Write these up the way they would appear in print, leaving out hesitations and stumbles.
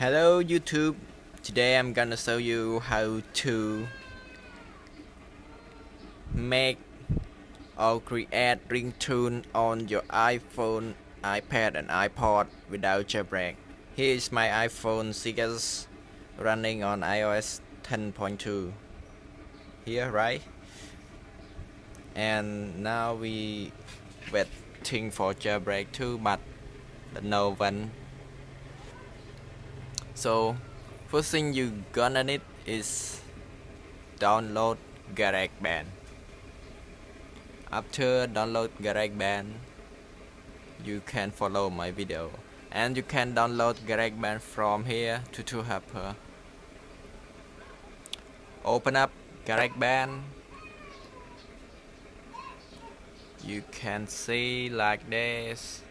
Hello YouTube, today I'm gonna show you how to make or create ringtone on your iPhone, iPad and iPod without jailbreak. Here is my iPhone 6 running on iOS 10.2 here, right? And now we waiting for jailbreak too, but no one. So first thing you gonna need is download GarageBand. After download GarageBand, you can follow my video, and you can download GarageBand from here to helper. Open up GarageBand. You can see like this.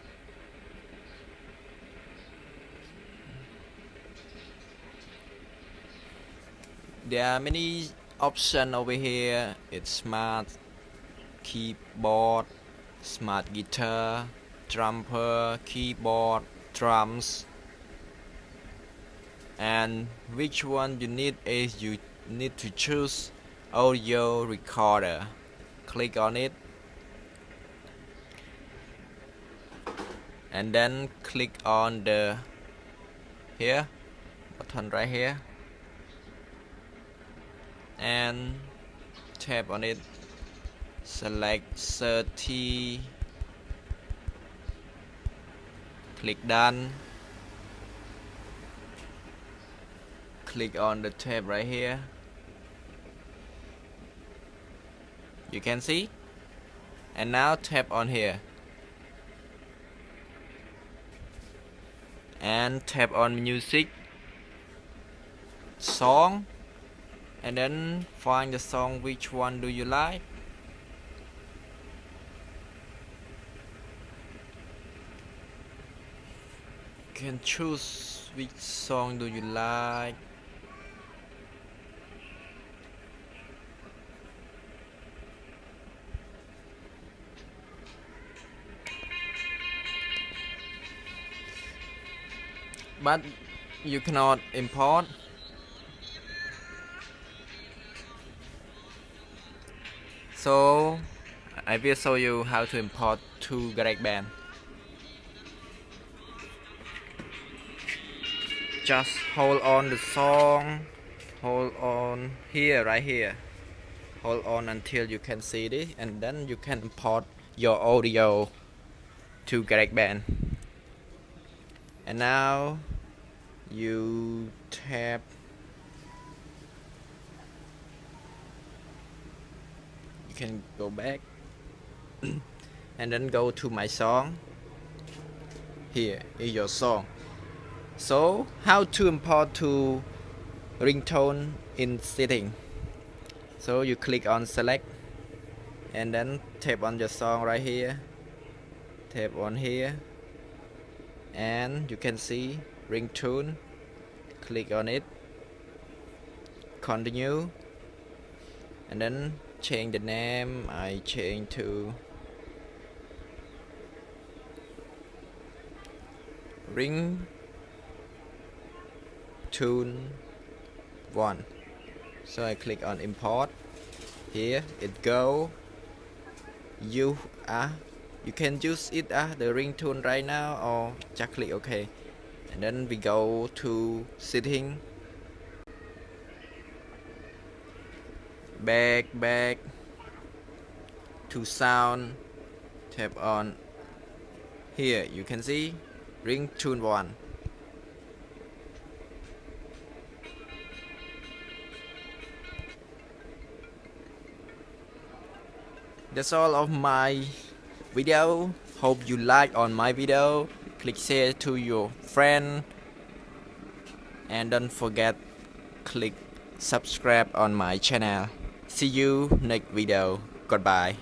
There are many options over here. It's smart keyboard, smart guitar, drummer, keyboard, drums, and which one you need is you need to choose audio recorder. Click on it and then click on the here button right here and tap on it. Select 30, click done, click on the tab right here. You can see, and now tap on here and tap on music, song, and then find the song. Which one do you like? You can choose which song do you like. But you cannot import. So I will show you how to import to GarageBand. Just hold on the song, hold on here, right here, hold on until you can see this, and then you can import your audio to GarageBand. And now you tap you can go back and then go to my song. Here is your song. So how to import to ringtone in setting? So you click on select and then tap on your song right here, tap on here, and you can see ringtone. Click on it, continue, and then change the name. I change to ringtone 1. So I click on import. Here it go. You can use it the ringtone right now, or just click OK. And then we go to setting, back to sound, tap on here. You can see ringtone 1. That's all of my video. Hope you like on my video. Click share to your friend, and don't forget click subscribe on my channel. See you next video. Goodbye.